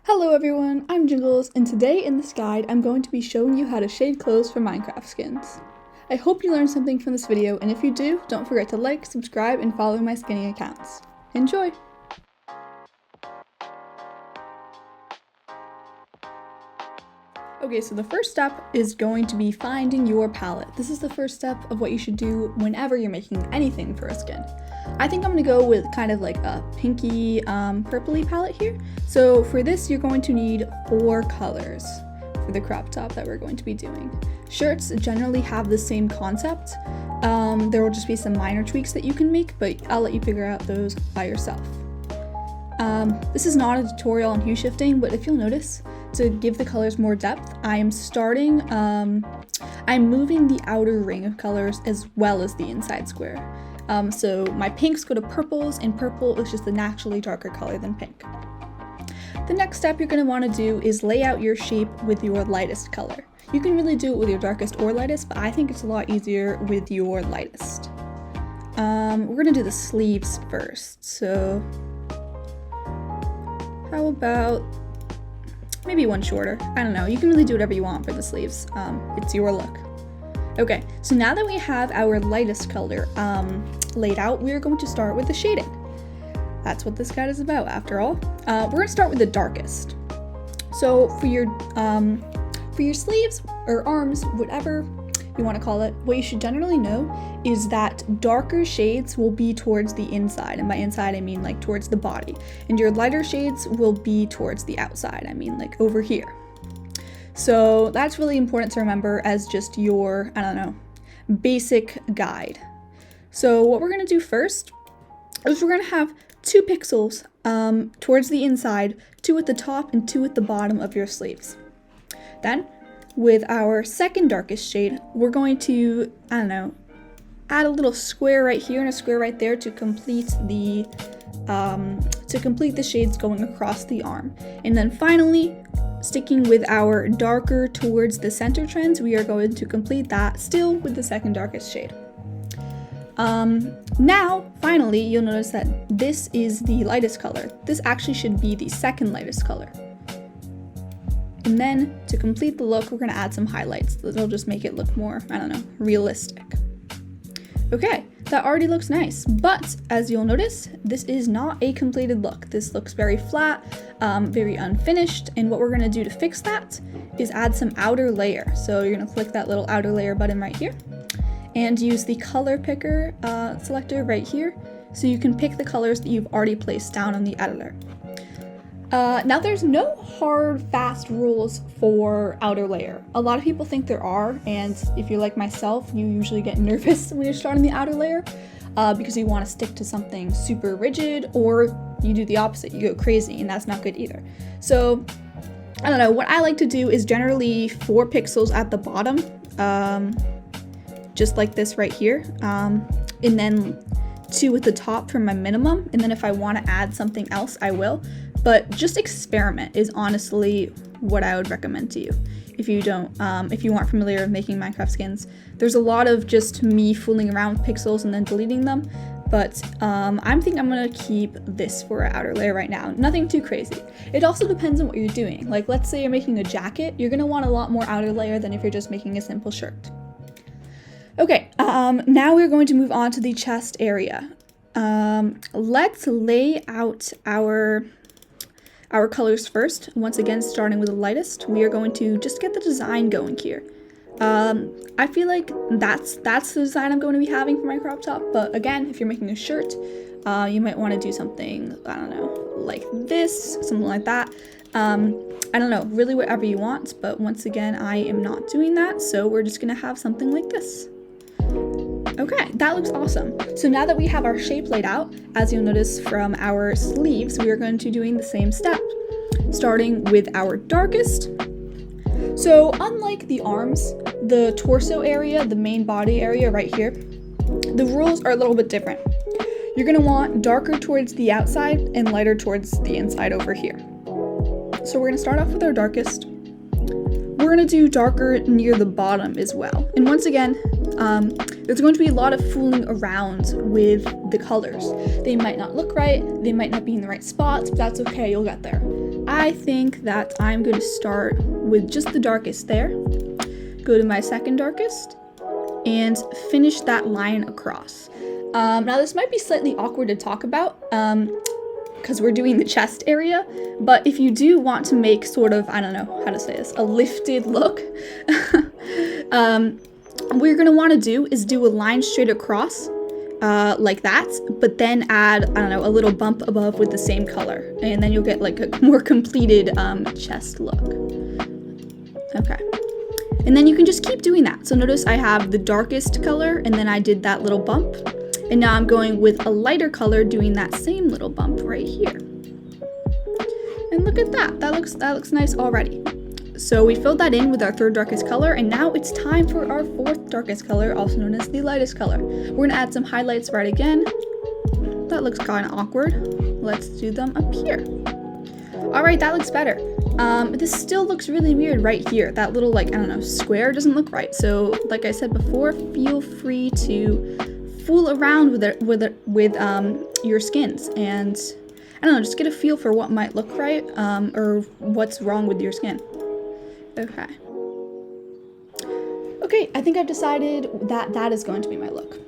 Hello everyone, I'm Jingles, and today in this guide I'm going to be showing you how to shade clothes for Minecraft skins. I hope you learned something from this video, and if you do, don't forget to like, subscribe, and follow my skinning accounts. Enjoy! Okay, so the first step is going to be finding your palette. This is the first step of what you should do whenever you're making anything for a skin. I think I'm gonna go with kind of like a pinky, purpley palette here. So for this, you're going to need 4 colors for the crop top that we're going to be doing. Shirts generally have the same concept. There will just be some minor tweaks that you can make, but I'll let you figure out those by yourself. This is not a tutorial on hue shifting, but if you'll notice, to give the colors more depth, I'm moving the outer ring of colors as well as the inside square. So my pinks go to purples, and purple is just a naturally darker color than pink. The next step you're going to want to do is lay out your shape with your lightest color. You can really do it with your darkest or lightest, but I think it's a lot easier with your lightest. We're going to do the sleeves first, so how about maybe one shorter? I don't know, you can really do whatever you want for the sleeves. It's your look. Okay, so now that we have our lightest color laid out, we're going to start with the shading. That's what this guide is about, after all. We're going to start with the darkest. So for your sleeves or arms, whatever you want to call it, what you should generally know is that darker shades will be towards the inside, and by inside I mean like towards the body, and your lighter shades will be towards the outside, I mean like over here. So that's really important to remember as just your, basic guide. So what we're going to do first is we're going to have 2 pixels towards the inside, 2 at the top and 2 at the bottom of your sleeves. Then with our second darkest shade, we're going to, add a little square right here and a square right there to complete the shades going across the arm. And then finally, sticking with our darker towards the center trends, we are going to complete that still with the second darkest shade. Now, finally, you'll notice that this is the lightest color. This actually should be the second lightest color. And then, to complete the look, we're going to add some highlights. That'll just make it look more, realistic. Okay, that already looks nice, but as you'll notice, this is not a completed look. This looks very flat, very unfinished, and what we're going to do to fix that is add some outer layer. So you're going to click that little outer layer button right here, and use the color picker selector right here, so you can pick the colors that you've already placed down on the editor. Now there's no hard, fast rules for outer layer. A lot of people think there are, and if you're like myself, you usually get nervous when you're starting the outer layer because you want to stick to something super rigid, or you do the opposite, you go crazy, and that's not good either. So, what I like to do is generally 4 pixels at the bottom, just like this right here, and then 2 at the top for my minimum, and then if I want to add something else, I will. But just experiment is honestly what I would recommend to you. If you aren't familiar with making Minecraft skins, there's a lot of just me fooling around with pixels and then deleting them. But I think I'm gonna keep this for an outer layer right now. Nothing too crazy. It also depends on what you're doing. Like, let's say you're making a jacket, you're gonna want a lot more outer layer than if you're just making a simple shirt. Okay, now we're going to move on to the chest area. Let's lay out our colors first. Once again, starting with the lightest, we are going to just get the design going here. I feel like that's the design I'm going to be having for my crop top, but again, if you're making a shirt, you might want to do something, like this, something like that. Really whatever you want, but once again, I am not doing that, so we're just gonna have something like this. Okay, that looks awesome. So now that we have our shape laid out, as you'll notice from our sleeves, we are going to be doing the same step, starting with our darkest. So unlike the arms, the torso area, the main body area right here, the rules are a little bit different. You're going to want darker towards the outside and lighter towards the inside over here. So we're going to start off with our darkest. We're going to do darker near the bottom as well. And once again, there's going to be a lot of fooling around with the colors. They might not look right, they might not be in the right spots, but that's okay, you'll get there. I think that I'm going to start with just the darkest there, go to my second darkest, and finish that line across. Now this might be slightly awkward to talk about because we're doing the chest area, but if you do want to make sort of, I don't know how to say this, a lifted look, what you're going to want to do is do a line straight across like that, but then add, I don't know, a little bump above with the same color, and then you'll get like a more completed chest look. Okay. And then you can just keep doing that. So notice I have the darkest color, and then I did that little bump. And now I'm going with a lighter color doing that same little bump right here. And look at that, that looks nice already. So we filled that in with our third darkest color, and now it's time for our fourth darkest color, also known as the lightest color. We're gonna add some highlights right again. That looks kind of awkward. Let's do them up here. All right, that looks better. This still looks really weird right here. That little, like, I don't know, square doesn't look right. So like I said before, feel free to fool around with your skins, and I don't know, just get a feel for what might look right or what's wrong with your skin. Okay. Okay, I think I've decided that that is going to be my look.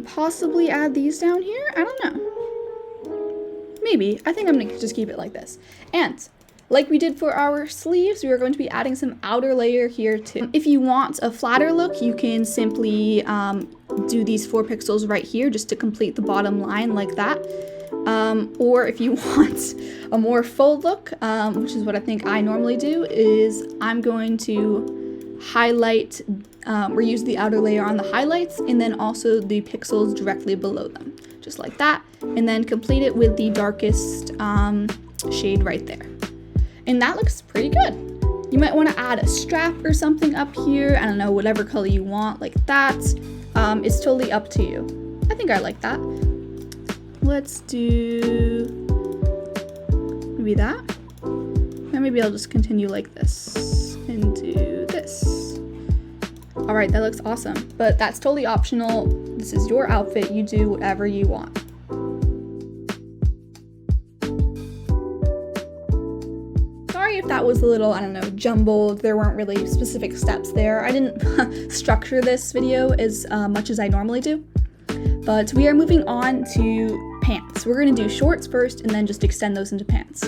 Possibly add these down here? I don't know. Maybe. I think I'm gonna just keep it like this. And like we did for our sleeves, we are going to be adding some outer layer here too. If you want a flatter look, you can simply do these 4 pixels right here just to complete the bottom line like that. Or if you want a more full look, which is what I think I normally do, is I'm going to highlight or use the outer layer on the highlights and then also the pixels directly below them, just like that, and then complete it with the darkest shade right there. And that looks pretty good. You might want to add a strap or something up here. I don't know, whatever color you want, like that. It's totally up to you. I think I like that. Let's do maybe that. Or maybe I'll just continue like this and do this. All right, that looks awesome, but that's totally optional. This is your outfit. You do whatever you want. Sorry if that was a little, I don't know, jumbled. There weren't really specific steps there. I didn't structure this video as much as I normally do. But we are moving on to pants. We're gonna do shorts first and then just extend those into pants.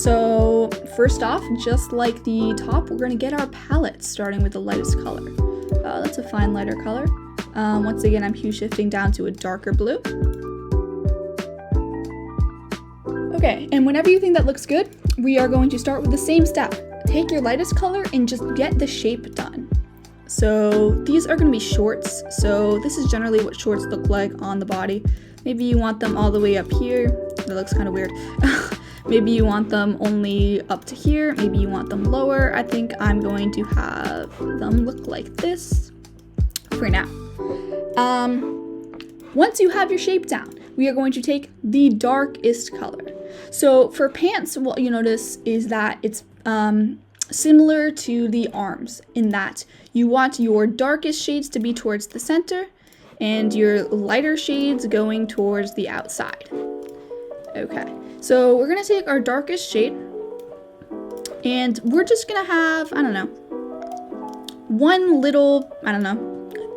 So first off, just like the top, we're gonna get our palette starting with the lightest color. That's a fine lighter color. Once again, I'm hue shifting down to a darker blue. Okay, and whenever you think that looks good, we are going to start with the same step. Take your lightest color and just get the shape done. So these are going to be shorts, so this is generally what shorts look like on the body. Maybe you want them all the way up here. That looks kind of weird. Maybe you want them only up to here. Maybe you want them lower. I think I'm going to have them look like this for now. Once you have your shape down, we are going to take the darkest color. So for pants, what you notice is that it's similar to the arms in that you want your darkest shades to be towards the center and your lighter shades going towards the outside. Okay, so we're gonna take our darkest shade and we're just gonna have, I don't know, one little,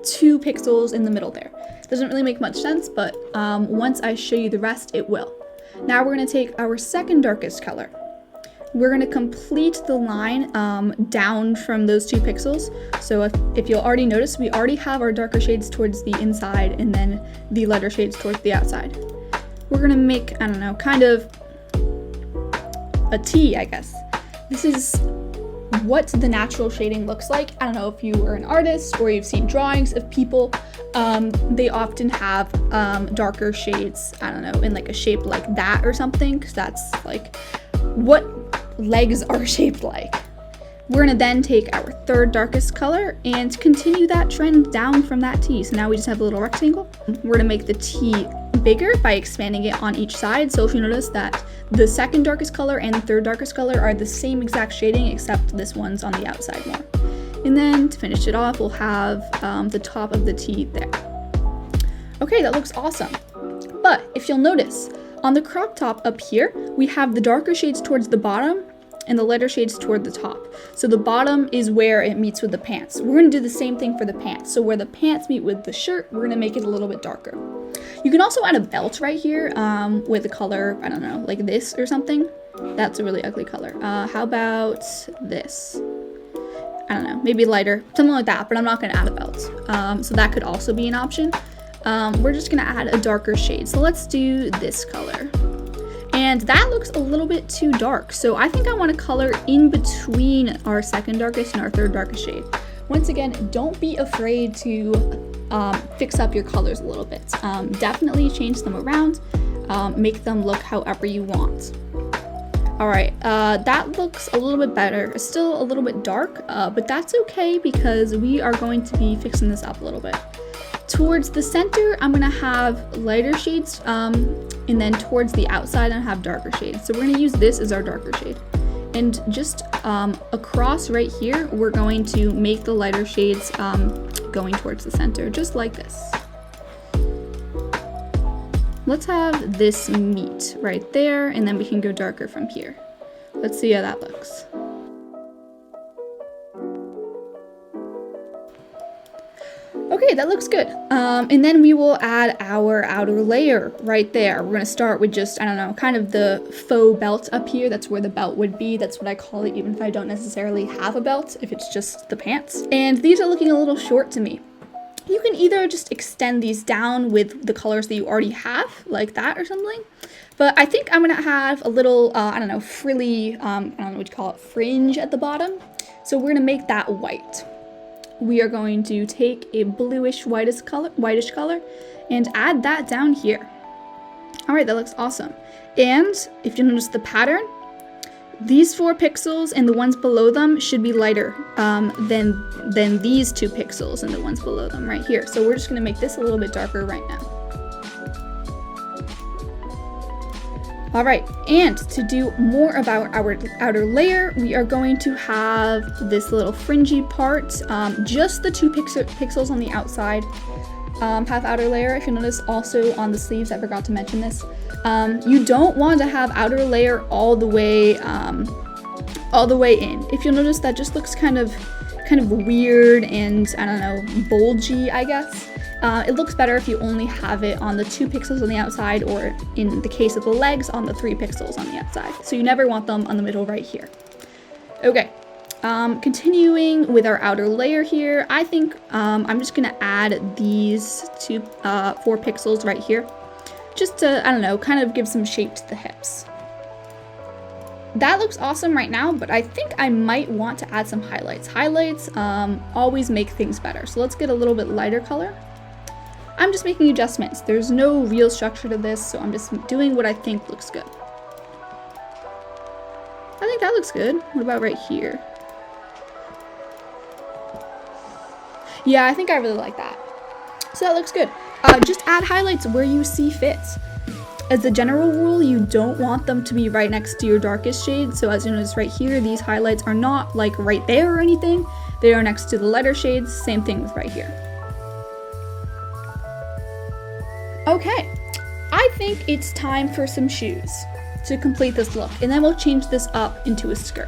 2 pixels in the middle there. Doesn't really make much sense, but once I show you the rest, it will. Now we're gonna take our second darkest color. We're gonna complete the line down from those 2 pixels. So if you'll already notice, we already have our darker shades towards the inside and then the lighter shades towards the outside. We're gonna make, I don't know, kind of a T, I guess. This is what the natural shading looks like. I don't know if you are an artist or you've seen drawings of people. They often have darker shades, I don't know, in like a shape like that or something, because that's like what legs are shaped like. We're gonna then take our third darkest color and continue that trend down from that T. So now we just have a little rectangle. We're gonna make the T bigger by expanding it on each side. So if you notice that the second darkest color and the third darkest color are the same exact shading, except this one's on the outside more. And then to finish it off, we'll have the top of the T there. Okay, that looks awesome. But if you'll notice, On the crop top up here, we have the darker shades towards the bottom and the lighter shades toward the top. So the bottom is where it meets with the pants. We're gonna do the same thing for the pants. So where the pants meet with the shirt, we're gonna make it a little bit darker. You can also add a belt right here with a color, I don't know, like this or something. That's a really ugly color. How about this? I don't know, maybe lighter, something like that, but I'm not gonna add a belt. So that could also be an option. We're just gonna add a darker shade. So let's do this color. And that looks a little bit too dark. So I think I want to color in between our second darkest and our third darkest shade. Once again, don't be afraid to fix up your colors a little bit. Definitely change them around, make them look however you want. All right, that looks a little bit better. It's still a little bit dark, but that's okay because we are going to be fixing this up a little bit. Towards the center, I'm gonna have lighter shades, and then towards the outside, I have darker shades. So we're gonna use this as our darker shade. And just across right here, we're going to make the lighter shades going towards the center, just like this. Let's have this meet right there, and then we can go darker from here. Let's see how that looks. Okay, that looks good. And then we will add our outer layer right there. We're gonna start with just, I don't know, kind of the faux belt up here. That's where the belt would be. That's what I call it, even if I don't necessarily have a belt, if it's just the pants. And these are looking a little short to me. You can either just extend these down with the colors that you already have, like that or something. But I think I'm gonna have a little, I don't know, frilly, I don't know what you call it, fringe at the bottom. So we're gonna make that white. We are going to take a bluish whitish color and add that down here. All right, that looks awesome. And if you notice the pattern, these 4 pixels and the ones below them should be lighter than these 2 pixels and the ones below them right here. So we're just gonna make this a little bit darker right now. All right, and to do more about our outer layer, we are going to have this little fringy part, just the 2 pixels on the outside have outer layer. If you notice also on the sleeves, I forgot to mention this, you don't want to have outer layer all the way in. If you'll notice, that just looks kind of weird and, I don't know, bulgy, I guess. It looks better if you only have it on the 2 pixels on the outside, or in the case of the legs, on the 3 pixels on the outside. So you never want them on the middle right here. Okay, continuing with our outer layer here, I think I'm just gonna add these 4 pixels right here, just to, I don't know, kind of give some shape to the hips. That looks awesome right now, but I think I might want to add some highlights. Highlights always make things better. So let's get a little bit lighter color. I'm just making adjustments. There's no real structure to this, so I'm just doing what I think looks good. I think that looks good. What about right here? Yeah, I think I really like that. So that looks good. Just add highlights where you see fit. As a general rule, you don't want them to be right next to your darkest shade. So as you notice right here, these highlights are not like right there or anything. They are next to the lighter shades. Same thing with right here. Okay, I think it's time for some shoes to complete this look, and then we'll change this up into a skirt.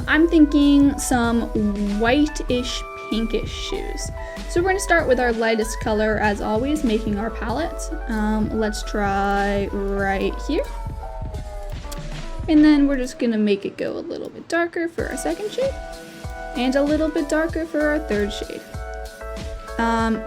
I'm thinking some whitish, pinkish shoes. So we're gonna start with our lightest color as always, making our palette. Let's try right here. And then we're just gonna make it go a little bit darker for our second shade, and a little bit darker for our third shade.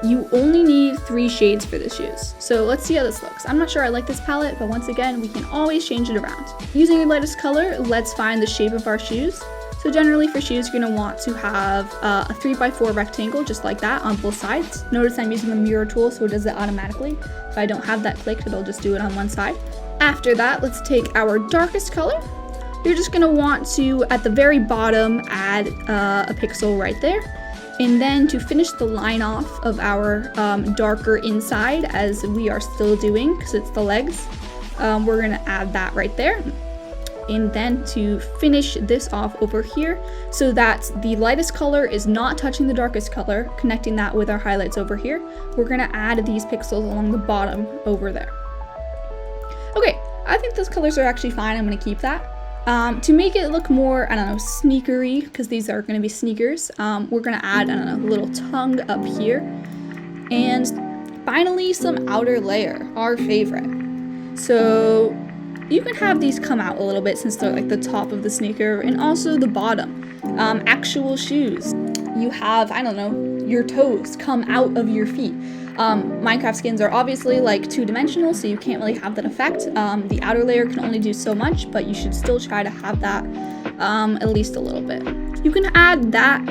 You only need 3 shades for the shoes. So let's see how this looks. I'm not sure I like this palette, but once again, we can always change it around. Using your lightest color, let's find the shape of our shoes. So generally for shoes, you're gonna want to have a 3x4 rectangle, just like that, on both sides. Notice I'm using the mirror tool, so it does it automatically. If I don't have that clicked, it'll just do it on one side. After that, let's take our darkest color. You're just gonna want to, at the very bottom, add a pixel right there. And then to finish the line off of our darker inside, as we are still doing, because it's the legs, we're gonna add that right there. and then to finish this off over here so that the lightest color is not touching the darkest color, connecting that with our highlights over here, we're gonna add these pixels along the bottom over there. Okay, I think those colors are actually fine. I'm gonna keep that. To make it look more, I don't know, sneakery, because these are gonna be sneakers, we're gonna add, I don't know, a little tongue up here. And finally, some outer layer, our favorite. So you can have these come out a little bit since they're like the top of the sneaker, and also the bottom. Actual shoes. You have, I don't know, your toes come out of your feet. Minecraft skins are obviously like two-dimensional, so you can't really have that effect. The outer layer can only do so much, but you should still try to have that at least a little bit. You can add that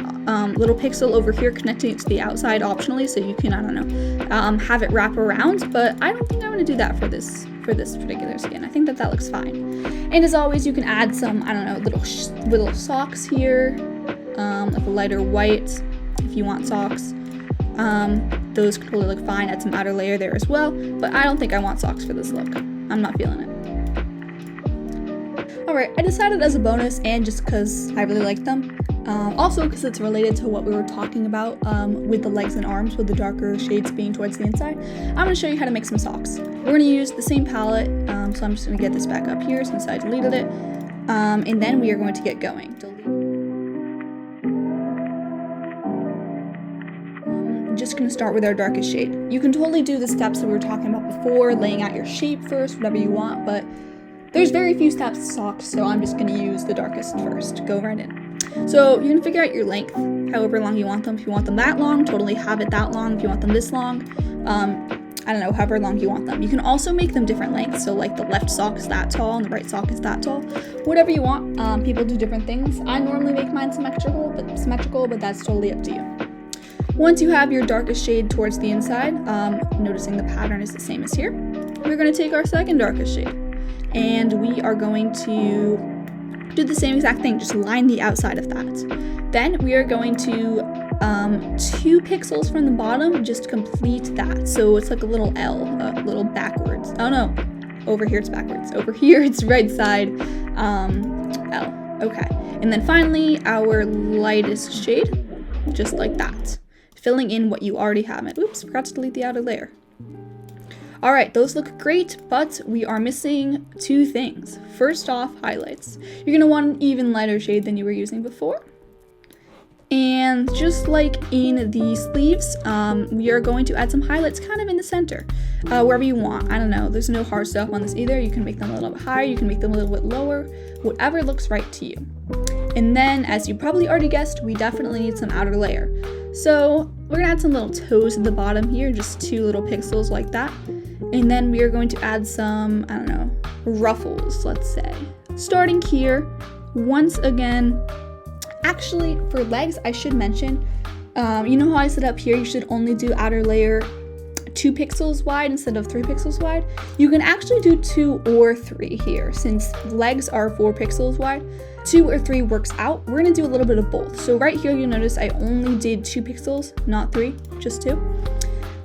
little pixel over here connecting it to the outside optionally, so you can, I don't know, have it wrap around, but I don't think I'm going to do that for this particular skin. I think that looks fine. And as always, you can add some, I don't know, little socks here, like a lighter white if you want socks. Those could totally look fine. Add some outer layer there as well, but I don't think I want socks for this look. I'm not feeling it. Alright, I decided as a bonus, and just because I really like them, also because it's related to what we were talking about with the legs and arms, with the darker shades being towards the inside, I'm going to show you how to make some socks. We're going to use the same palette, so I'm just going to get this back up here since I deleted it, and then we are going to get going. Just going to start with our darkest shade. You can totally do the steps that we were talking about before, laying out your shape first, whatever you want, but there's very few steps to socks, so I'm just going to use the darkest first. Go right in. So you can figure out your length, however long you want them. If you want them that long, totally have it that long. If you want them this long, I don't know, however long you want them. You can also make them different lengths, so like the left sock is that tall and the right sock is that tall. Whatever you want. People do different things. I normally make mine symmetrical, but that's totally up to you. Once you have your darkest shade towards the inside, noticing the pattern is the same as here, we're going to take our second darkest shade, and we are going to do the same exact thing, just line the outside of that. Then we are going to 2 pixels from the bottom, just complete that. So it's like a little L, a little backwards. Oh no, over here it's backwards. Over here it's right side L. Okay, and then finally our lightest shade, just like that. Filling in what you already have. Oops, forgot to delete the outer layer. Alright, those look great, but we are missing 2 things. First off, highlights. You're going to want an even lighter shade than you were using before. And just like in the sleeves, we are going to add some highlights kind of in the center, wherever you want. I don't know, there's no hard stuff on this either. You can make them a little bit higher, you can make them a little bit lower, whatever looks right to you. And then, as you probably already guessed, we definitely need some outer layer. So we're gonna add some little toes at the bottom here, just 2 little pixels like that. And then we are going to add some, I don't know, ruffles, let's say. Starting here, once again, actually for legs, I should mention, you know how I said up here you should only do outer layer 2 pixels wide instead of 3 pixels wide? You can actually do 2 or 3 here, since legs are 4 pixels wide. 2 or 3 works out. We're gonna do a little bit of both. So right here, you'll notice I only did 2 pixels, not 3, just 2.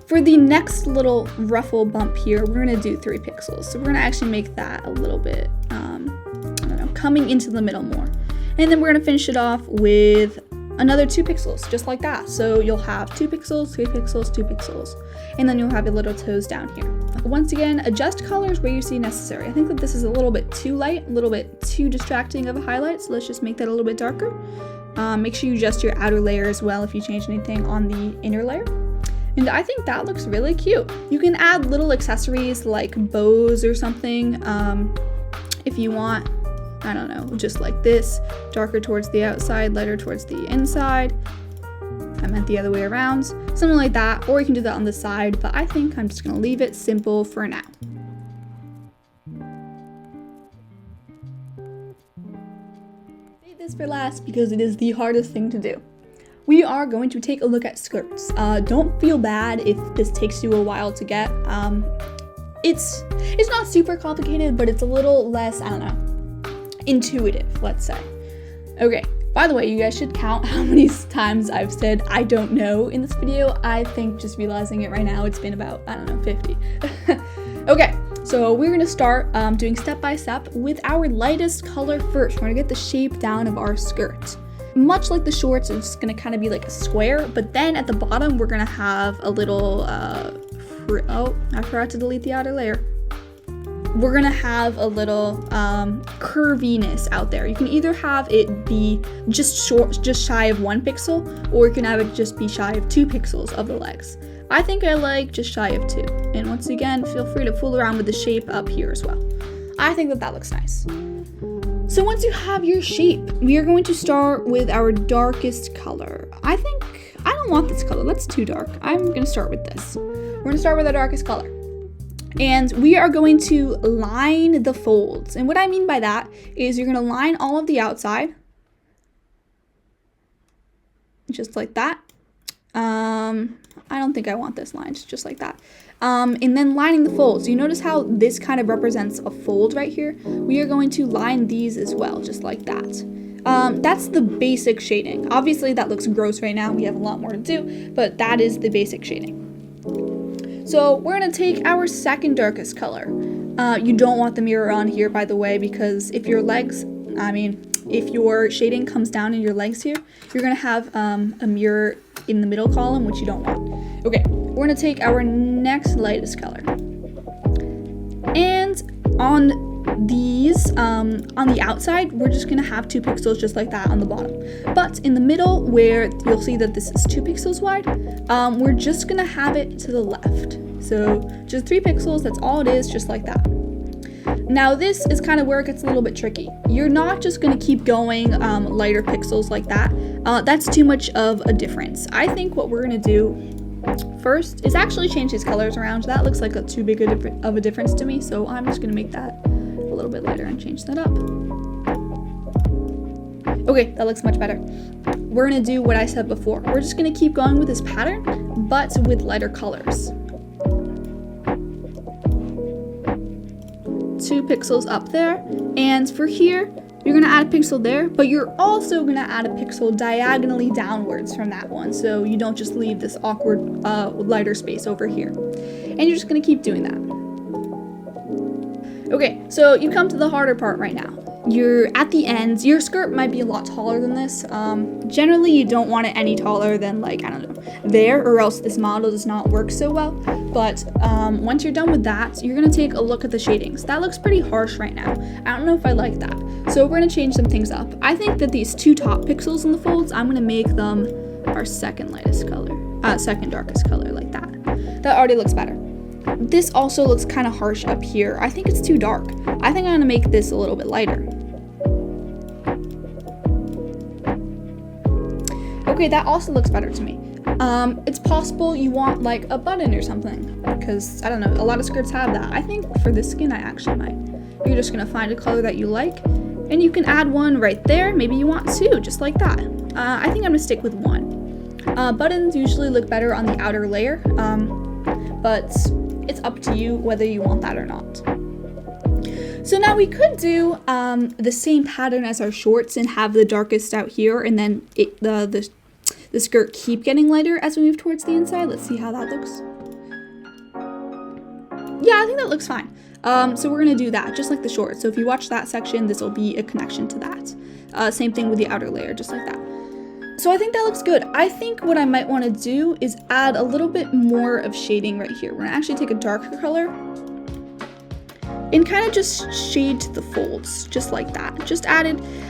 For the next little ruffle bump here, we're gonna do 3 pixels. So we're gonna actually make that a little bit, I don't know, coming into the middle more. And then we're gonna finish it off with another 2 pixels, just like that. So you'll have 2 pixels, 3 pixels, 2 pixels, and then you'll have your little toes down here. Once again, adjust colors where you see necessary. I think that this is a little bit too light, a little bit too distracting of a highlight, so let's just make that a little bit darker. Make sure you adjust your outer layer as well if you change anything on the inner layer. And I think that looks really cute. You can add little accessories like bows or something if you want. I don't know, just like this, darker towards the outside, lighter towards the inside. I meant the other way around, something like that, or you can do that on the side, but I think I'm just gonna leave it simple for now. Save this for last because it is the hardest thing to do. We are going to take a look at skirts. Don't feel bad if this takes you a while to get. It's not super complicated, but it's a little less, I don't know, intuitive, let's say. Okay, by the way, you guys should count how many times I've said I don't know in this video. I think just realizing it right now, it's been about, I don't know, 50. Okay, So we're gonna start doing step by step with our lightest color first. We're gonna get the shape down of our skirt. Much like the shorts, it's gonna kind of be like a square, but then at the bottom, we're gonna have a little, oh, I forgot to delete the outer layer. We're gonna have a little curviness out there. You can either have it be just shy of 1 pixel, or you can have it just be shy of 2 pixels of the legs. I think I like just shy of 2. And once again, feel free to fool around with the shape up here as well. I think that looks nice. So once you have your shape, we are going to start with our darkest color. I don't want this color, that's too dark. I'm gonna start with this. We're gonna start with our darkest color. And we are going to line the folds. And what I mean by that is you're gonna line all of the outside, just like that. I don't think I want this lined, just like that. And then lining the folds. You notice how this kind of represents a fold right here? We are going to line these as well, just like that. That's the basic shading. Obviously that looks gross right now. We have a lot more to do, but that is the basic shading. So we're gonna take our second darkest color. You don't want the mirror on here, by the way, because if your shading comes down in your legs here, you're gonna have a mirror in the middle column, which you don't want. Okay, we're gonna take our next lightest color. And on these, on the outside, we're just gonna have 2 pixels just like that on the bottom. But in the middle, where you'll see that this is 2 pixels wide, we're just gonna have it to the left. So just 3 pixels, that's all it is, just like that. Now this is kind of where it gets a little bit tricky. You're not just gonna keep going lighter pixels like that. That's too much of a difference. I think what we're gonna do first is actually change these colors around. That looks like too big of a difference to me, so I'm just gonna make that a little bit lighter and change that up. Okay, that looks much better. We're gonna do what I said before. We're just gonna keep going with this pattern, but with lighter colors. 2 pixels up there, and for here, you're gonna add a pixel there, but you're also gonna add a pixel diagonally downwards from that one, so you don't just leave this awkward lighter space over here. And you're just gonna keep doing that. Okay, so you come to the harder part right now. You're at the ends. Your skirt might be a lot taller than this. Generally, you don't want it any taller than, like, I don't know, there, or else this model does not work so well. But once you're done with that, you're gonna take a look at the shadings. That looks pretty harsh right now. I don't know if I like that. So we're gonna change some things up. I think that these 2 top pixels in the folds, I'm gonna make them our second lightest color, second darkest color, like that. That already looks better. This also looks kind of harsh up here. I think it's too dark. I think I'm gonna make this a little bit lighter. Okay, that also looks better to me. It's possible you want like a button or something, because I don't know, a lot of skirts have that. I think for this skin I actually might. You're just gonna find a color that you like, and you can add one right there. Maybe you want 2, just like that. I think I'm gonna stick with 1. Buttons usually look better on the outer layer, but it's up to you whether you want that or not. So now we could do the same pattern as our shorts and have the darkest out here, and then the skirt keep getting lighter as we move towards the inside. Let's see how that looks. Yeah, I think that looks fine. So we're gonna do that, just like the shorts. So if you watch that section, this will be a connection to that. Same thing with the outer layer, just like that. So I think that looks good. I think what I might wanna do is add a little bit more of shading right here. We're gonna actually take a darker color and kind of just shade to the folds, just like that.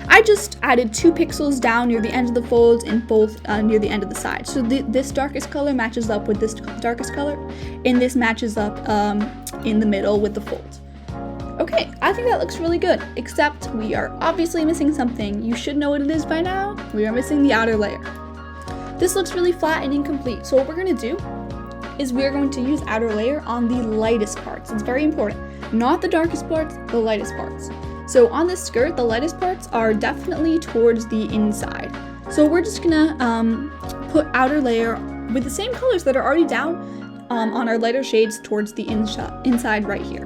I just added 2 pixels down near the end of the folds and both near the end of the side. So this darkest color matches up with this darkest color, and this matches up in the middle with the fold. Okay, I think that looks really good, except we are obviously missing something. You should know what it is by now. We are missing the outer layer. This looks really flat and incomplete, so what we're gonna do is we're going to use outer layer on the lightest parts. It's very important. Not the darkest parts, the lightest parts. So on this skirt, the lightest parts are definitely towards the inside. So we're just gonna put outer layer with the same colors that are already down on our lighter shades towards the inside right here.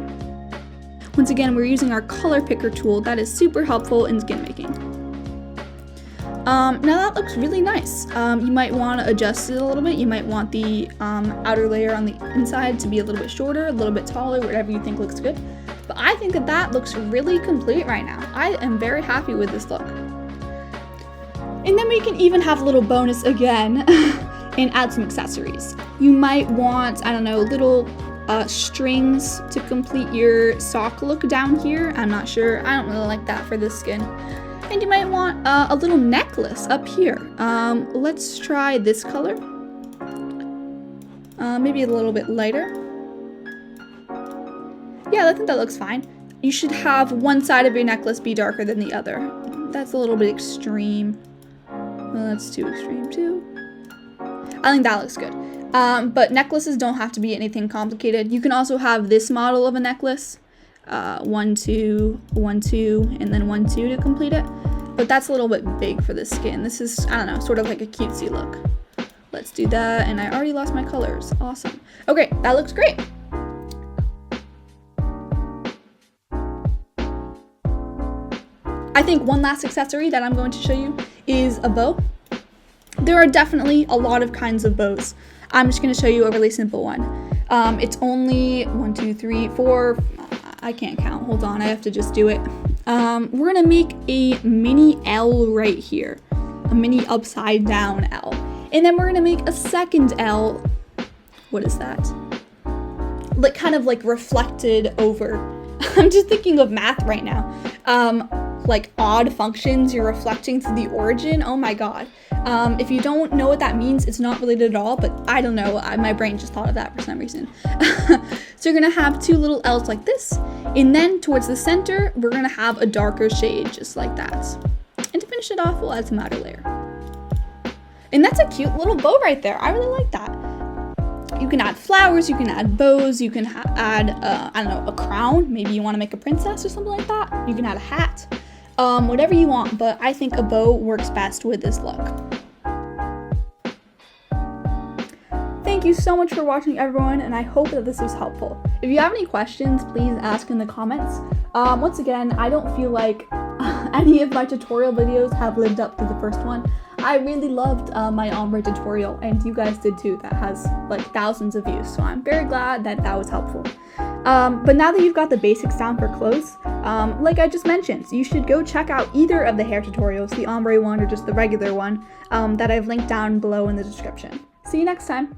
Once again, we're using our color picker tool. That is super helpful in skin making. Now that looks really nice. You might want to adjust it a little bit. You might want the outer layer on the inside to be a little bit shorter, a little bit taller, whatever you think looks good. But I think that that looks really complete right now. I am very happy with this look. And then we can even have a little bonus again and add some accessories. You might want, I don't know, little strings to complete your sock look down here. I'm not sure. I don't really like that for this skin. And you might want a little necklace up here. Let's try this color. Maybe a little bit lighter. Yeah, I think that looks fine. You should have one side of your necklace be darker than the other. That's a little bit extreme. Well, that's too extreme too. I think that looks good. But necklaces don't have to be anything complicated. You can also have this model of a necklace. 1, 2, 1, 2, and then 1, 2 to complete it. But that's a little bit big for the skin. This is, I don't know, sort of like a cutesy look. Let's do that, and I already lost my colors. Awesome. Okay, that looks great. I think one last accessory that I'm going to show you is a bow. There are definitely a lot of kinds of bows. I'm just going to show you a really simple one. It's only 1, 2, 3, 4. I can't count. Hold on, I have to just do it. We're gonna make a mini L right here, a mini upside down L, and then we're gonna make a second L. What is that? Like kind of like reflected over. I'm just thinking of math right now. Like odd functions, you're reflecting to the origin. Oh my god. If you don't know what that means, it's not related at all, but I don't know. My brain just thought of that for some reason. So you're gonna have two little L's like this, and then towards the center, we're gonna have a darker shade just like that. And to finish it off, we'll add some outer layer. And that's a cute little bow right there. I really like that. You can add flowers, you can add bows, you can add, I don't know, a crown. Maybe you wanna make a princess or something like that. You can add a hat. Whatever you want, but I think a bow works best with this look. Thank you so much for watching, everyone, and I hope that this was helpful. If you have any questions, please ask in the comments. Once again, I don't feel like any of my tutorial videos have lived up to the first one. I really loved my ombre tutorial, and you guys did too. That has like thousands of views, so I'm very glad that that was helpful. But now that you've got the basics down for clothes, like I just mentioned, you should go check out either of the hair tutorials, the ombre one or just the regular one, that I've linked down below in the description. See you next time!